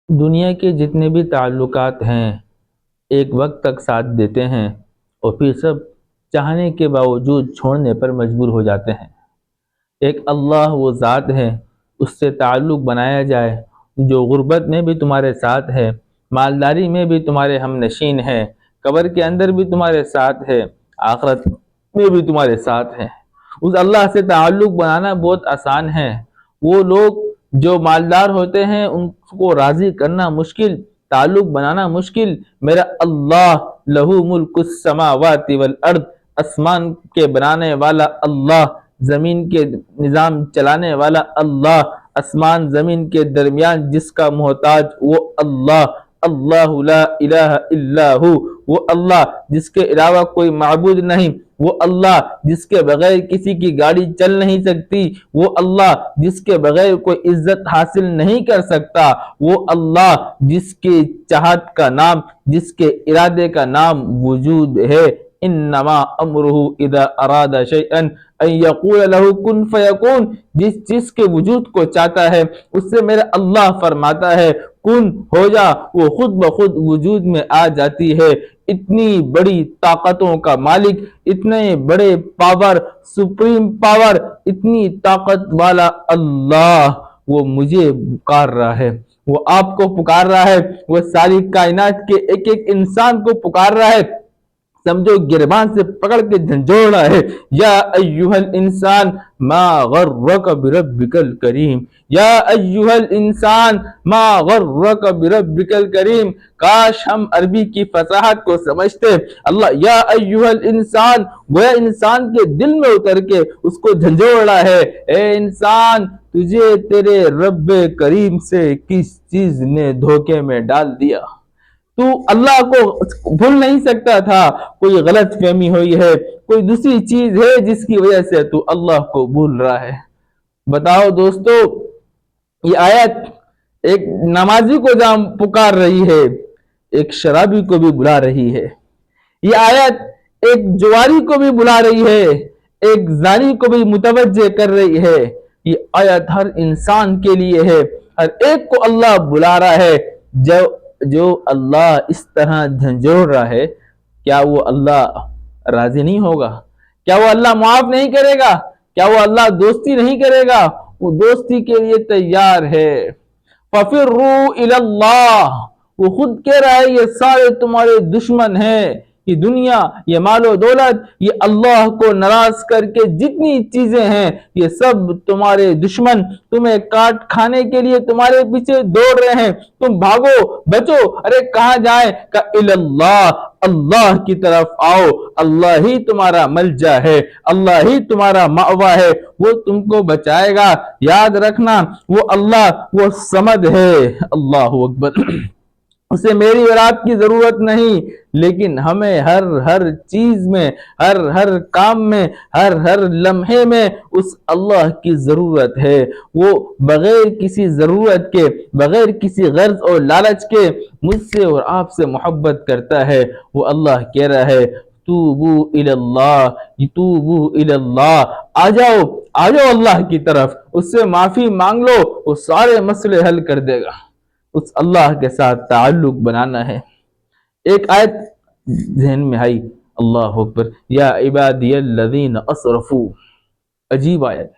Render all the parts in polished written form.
دنیا کے جتنے بھی تعلقات ہیں ایک وقت تک ساتھ دیتے ہیں اور پھر سب چاہنے کے باوجود چھوڑنے پر مجبور ہو جاتے ہیں۔ ایک اللہ وہ ذات ہے، اس سے تعلق بنایا جائے جو غربت میں بھی تمہارے ساتھ ہے، مالداری میں بھی تمہارے ہم نشین ہے، قبر کے اندر بھی تمہارے ساتھ ہے، آخرت میں بھی تمہارے ساتھ ہے۔ اس اللہ سے تعلق بنانا بہت آسان ہے۔ وہ لوگ جو مالدار ہوتے ہیں ان کو راضی کرنا مشکل، تعلق بنانا مشکل۔ میرا اللہ لہو ملک السماوات والارض، آسمان کے بنانے والا اللہ، زمین کے نظام چلانے والا اللہ، آسمان زمین کے درمیان جس کا محتاج وہ اللہ، اللہ لا الہ الا ہو، وہ اللہ جس کے علاوہ کوئی معبود نہیں، وہ اللہ جس کے بغیر کسی کی گاڑی چل نہیں سکتی، وہ اللہ جس کے بغیر کوئی عزت حاصل نہیں کر سکتا، وہ اللہ جس کے چاہت کا نام، جس کے ارادے کا نام وجود ہے۔ انما امرہ اذا اراد شیئا ان یقول له کن فیکون، جس چیز کے وجود کو چاہتا ہے اس سے میرا اللہ فرماتا ہے کن ہو جا، وہ خود بخود وجود میں آ جاتی ہے۔ اتنی بڑی طاقتوں کا مالک، اتنے بڑے پاور، سپریم پاور، اتنی طاقت والا اللہ وہ مجھے پکار رہا ہے، وہ آپ کو پکار رہا ہے، وہ ساری کائنات کے ایک ایک انسان کو پکار رہا ہے۔ سمجھو گربان سے پکڑ کے جھنجھوڑ رہا ہے۔ یا ایھا الانسان ما غرک بربک الکریم، یا ایھا الانسان ما غرک بربک الکریم۔ کاش ہم عربی کی فصاحت کو سمجھتے۔ اللہ یا ایھا الانسان گویا انسان کے دل میں اتر کے اس کو جھنجھوڑ رہا ہے، اے انسان تجھے تیرے رب کریم سے کس چیز نے دھوکے میں ڈال دیا؟ تو اللہ کو بھول نہیں سکتا تھا، کوئی غلط فہمی ہوئی ہے، کوئی دوسری چیز ہے جس کی وجہ سے تو اللہ کو بھول رہا ہے۔ بتاؤ دوستو، یہ آیت ایک نمازی کو جہاں پکار رہی ہے، ایک شرابی کو بھی بلا رہی ہے۔ یہ آیت ایک جواری کو بھی بلا رہی ہے، ایک زانی کو بھی متوجہ کر رہی ہے۔ یہ آیت ہر انسان کے لیے ہے، ہر ایک کو اللہ بلا رہا ہے۔ جو اللہ اس طرح جھنجھوڑ رہا ہے، کیا وہ اللہ راضی نہیں ہوگا؟ کیا وہ اللہ معاف نہیں کرے گا؟ کیا وہ اللہ دوستی نہیں کرے گا؟ وہ دوستی کے لیے تیار ہے۔ فَفِرُّوا إِلَى اللَّهِ، وہ خود کہہ رہا ہے یہ سارے تمہارے دشمن ہیں، یہ دنیا، یہ مال و دولت، یہ اللہ کو ناراض کر کے جتنی چیزیں ہیں یہ سب تمہارے دشمن، تمہیں کاٹ کھانے کے لیے تمہارے پیچھے دوڑ رہے ہیں، تم بھاگو بچو۔ ارے کہاں جائیں؟ کہ الی اللہ، اللہ کی طرف آؤ، اللہ ہی تمہارا ملجا ہے، اللہ ہی تمہارا مأویٰ ہے، وہ تم کو بچائے گا۔ یاد رکھنا وہ اللہ وہ صمد ہے۔ اللہ اکبر۔ اسے میری اور آپ کی ضرورت نہیں، لیکن ہمیں ہر چیز میں، ہر کام میں، ہر لمحے میں اس اللہ کی ضرورت ہے۔ وہ بغیر کسی ضرورت کے، بغیر کسی غرض اور لالچ کے مجھ سے اور آپ سے محبت کرتا ہے۔ وہ اللہ کہہ رہا ہے توبو الی اللہ، توبو الی اللہ، آ جاؤ اللہ کی طرف، اس سے معافی مانگ لو، وہ سارے مسئلے حل کر دے گا۔ اس اللہ کے ساتھ تعلق بنانا ہے۔ ایک آیت ذہن میں آئی، اللہ اکبر، یا عبادی الذین اسرفوا، عجیب آیت۔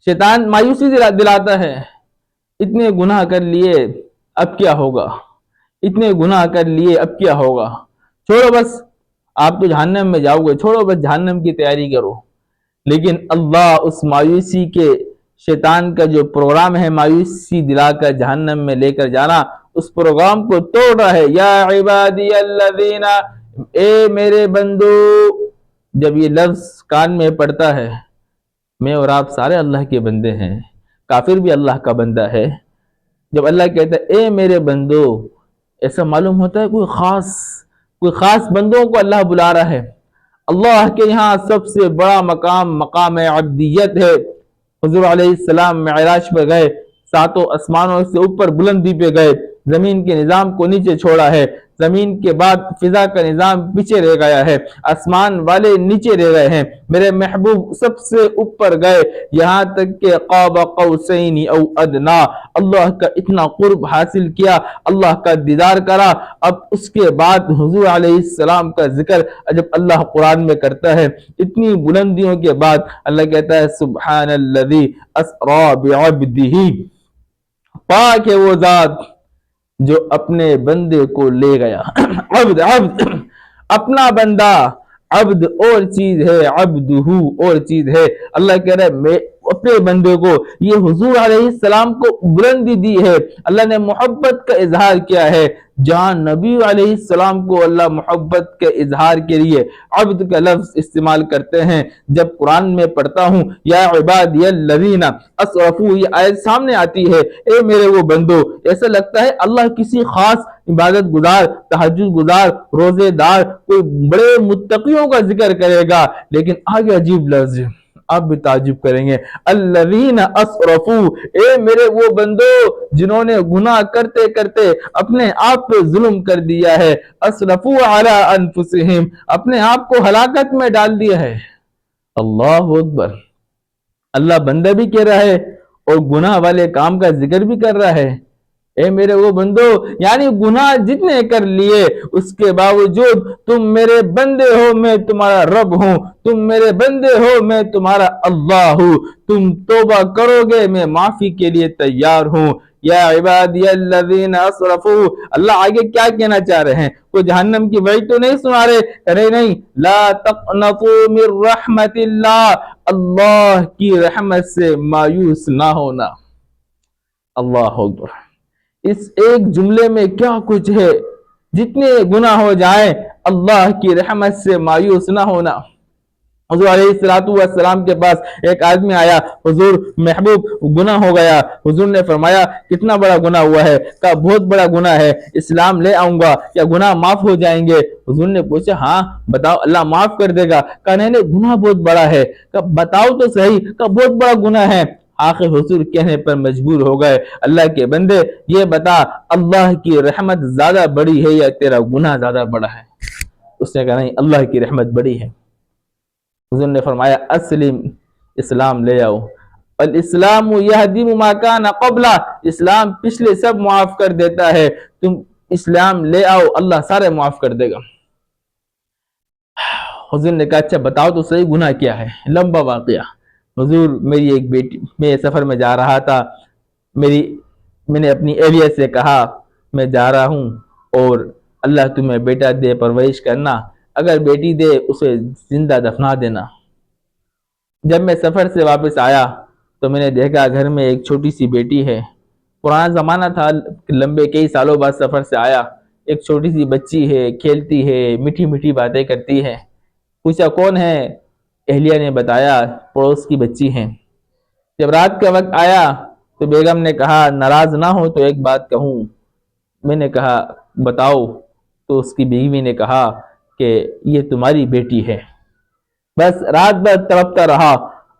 شیطان مایوسی دلاتا ہے، اتنے گناہ کر لیے اب کیا ہوگا، اتنے گناہ کر لیے اب کیا ہوگا، چھوڑو بس، آپ تو جہنم میں جاؤ گے، چھوڑو بس جہنم کی تیاری کرو۔ لیکن اللہ اس مایوسی کے، شیطان کا جو پروگرام ہے مایوسی دلا کر جہنم میں لے کر جانا، اس پروگرام کو توڑ رہا ہے۔ یا عبادی الذین، اے میرے بندو، جب یہ لفظ کان میں پڑتا ہے، میں اور آپ سارے اللہ کے بندے ہیں، کافر بھی اللہ کا بندہ ہے۔ جب اللہ کہتا ہے اے میرے بندو، ایسا معلوم ہوتا ہے کوئی خاص بندوں کو اللہ بلا رہا ہے۔ اللہ کے یہاں سب سے بڑا مقام عبدیت ہے۔ حضور علیہ السلام معراج پہ گئے، ساتوں آسمانوں سے اوپر بلندی پہ گئے، زمین کے نظام کو نیچے چھوڑا ہے، زمین کے بعد فضا کا نظام پیچھے رہ گیا ہے، آسمان والے نیچے رہ گئے ہیں، میرے محبوب سب سے اوپر گئے، یہاں تک کہ قاب قوسین او ادنا، اللہ کا اتنا قرب حاصل کیا، اللہ کا دیدار کرا۔ اب اس کے بعد حضور علیہ السلام کا ذکر جب اللہ قرآن میں کرتا ہے، اتنی بلندیوں کے بعد اللہ کہتا ہے سبحان الذی اسری بعبدہ، پاک ہے وہ ذات جو اپنے بندے کو لے گیا۔ عبد عبد اپنا بندہ، عبد اور چیز ہے، عبدہ اور چیز ہے۔ اللہ کہہ رہا ہے میں اپنے بندے کو، یہ حضور علیہ السلام کو بلندی دی ہے، اللہ نے محبت کا اظہار کیا ہے۔ جہاں نبی علیہ السلام کو اللہ محبت کے اظہار کے لیے عبد کا لفظ استعمال کرتے ہیں، جب قرآن میں پڑھتا ہوں یا عبادی الذین اسرفوا، یہ آیت سامنے آتی ہے، اے میرے وہ بندو، ایسا لگتا ہے اللہ کسی خاص عبادت گزار، تہجد گزار، روزے دار، کوئی بڑے متقیوں کا ذکر کرے گا، لیکن آگے عجیب لفظ، آپ بھی تعجب کریں گے، الذین اسرفوا، اے میرے وہ بندو جنہوں نے گناہ کرتے کرتے اپنے آپ پہ ظلم کر دیا ہے، اسرفوا علی انفسہم، اپنے آپ کو ہلاکت میں ڈال دیا ہے۔ اللہ اکبر، اللہ بندہ بھی کہہ رہا ہے اور گناہ والے کام کا ذکر بھی کر رہا ہے، اے میرے وہ بندو، یعنی گناہ جتنے کر لیے اس کے باوجود تم میرے بندے ہو، میں تمہارا رب ہوں، تم میرے بندے ہو، میں تمہارا اللہ ہوں، تم توبہ کرو گے میں معافی کے لیے تیار ہوں۔ یا عبادی الذین اسرفوا، اللہ آگے کیا کہنا چاہ رہے ہیں؟ کوئی جہنم کی وعید تو نہیں سنا رہے، ارے نہیں، لا تقنطوا من رحمت اللہ، اللہ کی رحمت سے مایوس نہ ہونا۔ اللہ اکبر، اس ایک جملے میں کیا کچھ ہے، جتنے گناہ ہو جائیں اللہ کی رحمت سے مایوس نہ ہونا۔ حضور علیہ السلام کے پاس ایک آدمی آیا، حضور محبوب گناہ ہو گیا، حضور نے فرمایا کتنا بڑا گناہ ہوا ہے؟ کہا بہت بڑا گناہ ہے، اسلام لے آؤں گا کیا گناہ معاف ہو جائیں گے؟ حضور نے پوچھا ہاں بتاؤ، اللہ معاف کر دے گا؟ کہا نہیں نہیں، گناہ بہت بڑا ہے۔ کہا بتاؤ تو صحیح، کہا بہت بڑا گناہ ہے۔ آخر حضور کہنے پر مجبور ہو گئے، اللہ کے بندے یہ بتا اللہ کی رحمت زیادہ بڑی ہے یا تیرا گناہ زیادہ بڑا ہے؟ اس نے کہا نہیں، اللہ کی رحمت بڑی ہے۔ حضور نے فرمایا اسلم، اسلام لے آؤ، الاسلام یہدم ما کان قبلہ، اسلام پچھلے سب معاف کر دیتا ہے، تم اسلام لے آؤ اللہ سارے معاف کر دے گا۔ حضور نے کہا اچھا بتاؤ تو صحیح گناہ کیا ہے؟ لمبا واقعہ، حضور میری ایک بیٹی، میں سفر میں جا رہا تھا، میں نے اپنی اہلیہ سے کہا میں جا رہا ہوں اور اللہ تمہیں بیٹا دے پرورش کرنا، اگر بیٹی دے اسے زندہ دفنا دینا۔ جب میں سفر سے واپس آیا تو میں نے دیکھا گھر میں ایک چھوٹی سی بیٹی ہے، پرانا زمانہ تھا، لمبے کئی سالوں بعد سفر سے آیا، ایک چھوٹی سی بچی ہے، کھیلتی ہے، میٹھی میٹھی باتیں کرتی ہے۔ پوچھا کون ہے؟ اہلیہ نے بتایا پڑوس کی بچی ہے۔ جب رات کا وقت آیا تو بیگم نے کہا ناراض نہ ہو تو ایک بات کہوں؟ میں نے کہا بتاؤ، تو اس کی بیوی نے کہا کہ یہ تمہاری بیٹی ہے۔ بس رات بھر تڑپتا رہا،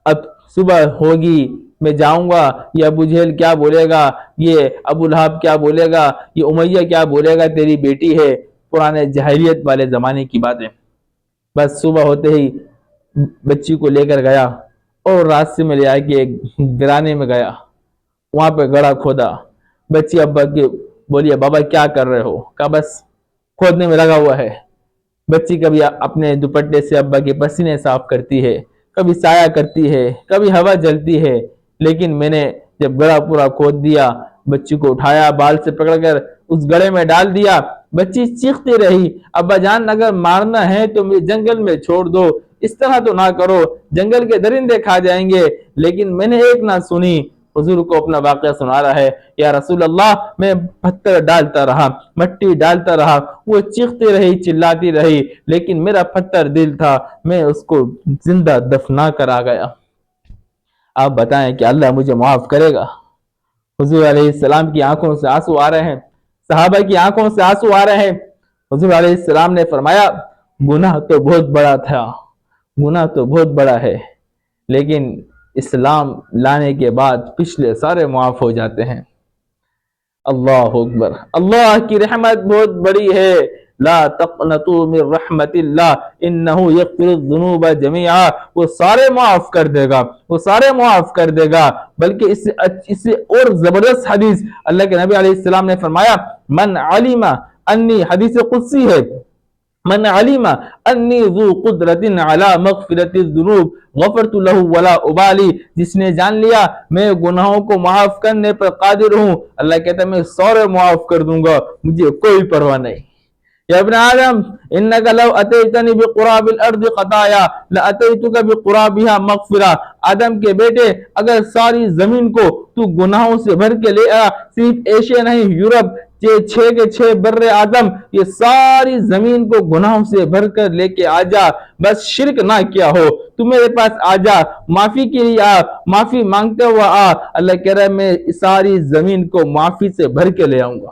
اب صبح ہوگی میں جاؤں گا، یہ ابو جہل کیا بولے گا، یہ ابو لہب کیا بولے گا، یہ امیہ کیا بولے گا، تیری بیٹی ہے، پرانے جاہلیت والے زمانے کی باتیں۔ بس صبح ہوتے ہی بچی کو لے کر گیا اور راستے میں لے آ کے ایک گرانے میں گیا، وہاں پہ گڑھا کھودا۔ بچی ابا کے بولیے بابا کیا کر رہے ہو؟ کہا بس کھودنے میں لگا ہوا ہے۔ بچی کبھی اپنے دوپٹے سے ابا کے پسینے صاف کرتی ہے، کبھی سایہ کرتی ہے، کبھی ہوا جلتی ہے، لیکن میں نے جب گڑھا پورا کھود دیا، بچی کو اٹھایا، بال سے پکڑ کر اس گڑھے میں ڈال دیا۔ بچی چیختی رہی ابا جان اگر مارنا ہے تو مجھے جنگل میں چھوڑ دو، اس طرح تو نہ کرو، جنگل کے درندے کھا جائیں گے۔ لیکن میں نے ایک نہ سنی۔ حضور کو اپنا واقعہ سنا رہا ہے، یا رسول اللہ میں پتھر ڈالتا رہا، مٹی ڈالتا رہا، وہ چیختی رہی، چلاتی رہی، لیکن میرا پتھر دل تھا، میں اس کو زندہ دفنا کر آ گیا۔ آپ بتائیں کہ اللہ مجھے معاف کرے گا؟ حضور علیہ السلام کی آنکھوں سے آنسو آ رہے ہیں، صحابہ کی آنکھوں سے آنسو آ رہے ہیں۔ حضور علیہ السلام نے فرمایا گناہ تو بہت بڑا تھا، گناہ تو بہت بڑا ہے، لیکن اسلام لانے کے بعد پچھلے سارے معاف ہو جاتے ہیں۔ اللہ اکبر، اللہ کی رحمت بہت بڑی ہے. لا تقنطوا من رحمت اللہ انہ یغفر الذنوب جميعا. وہ سارے معاف کر دے گا، وہ سارے معاف کر دے گا. بلکہ اس سے اور زبردست حدیث اللہ کے نبی علیہ السلام نے فرمایا، من علم انی، حدیث قدسی ہے، من علم انی ذو قدرت علی مغفرت الذنوب غفرت له ولا ابالی. جس نے جان لیا میں گناہوں کو معاف کرنے پر قادر ہوں، اللہ کہتا ہے میں سارے معاف کر دوں گا، مجھے کوئی پرواہ نہیں. یا ابن آدم انک لو اتیتنی بقراب الارض خطایا لاتیتک بقرابها مغفرہ. آدم کے بیٹے، اگر ساری زمین کو تو گناہوں سے بھر کے لے آ، صرف ایشیا نہیں، یورپ 6 کے 6 بر اعظم، یہ ساری زمین کو گناہوں سے بھر کر لے کے آ جا، بس شرک نہ کیا ہو، تو میرے پاس آ جا، معافی کے لیے آ، معافی مانگتے ہوا آ. اللہ کہہ رہا ہے میں ساری زمین کو معافی سے بھر کے لے آؤں گا.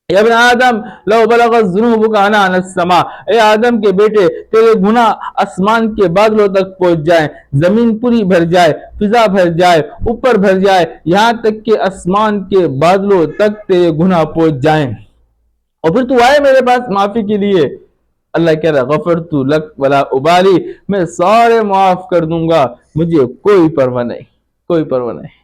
یا ابن آدم لو بلغت ذنوبک عنان السماء. اے آدم کے بیٹے، تیرے گناہ آسمان کے بادلوں تک پہنچ جائیں، زمین پوری بھر جائے، فضا بھر جائے، اوپر بھر جائے، یہاں تک کہ آسمان کے بادلوں تک تیرے گناہ پہنچ جائیں، اور پھر تو آئے میرے پاس معافی کے لیے. اللہ کہہ رہا غفرت لک ولا ابالی، میں سارے معاف کر دوں گا، مجھے کوئی پرواہ نہیں، کوئی پرواہ نہیں.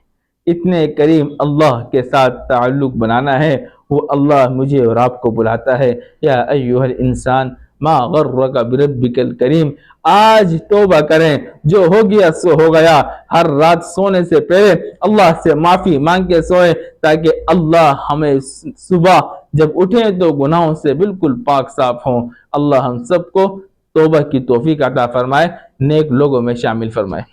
اتنے کریم اللہ کے ساتھ تعلق بنانا ہے. وہ اللہ مجھے اور آپ کو بلاتا ہے، یا ایھا الانسان ما غرک بربک الکریم. آج توبہ کریں، جو ہو گیا سو ہو گیا. ہر رات سونے سے پہلے اللہ سے معافی مانگ کے سوئیں، تاکہ اللہ ہمیں صبح جب اٹھیں تو گناہوں سے بالکل پاک صاف ہوں. اللہ ہم سب کو توبہ کی توفیق عطا فرمائے، نیک لوگوں میں شامل فرمائے.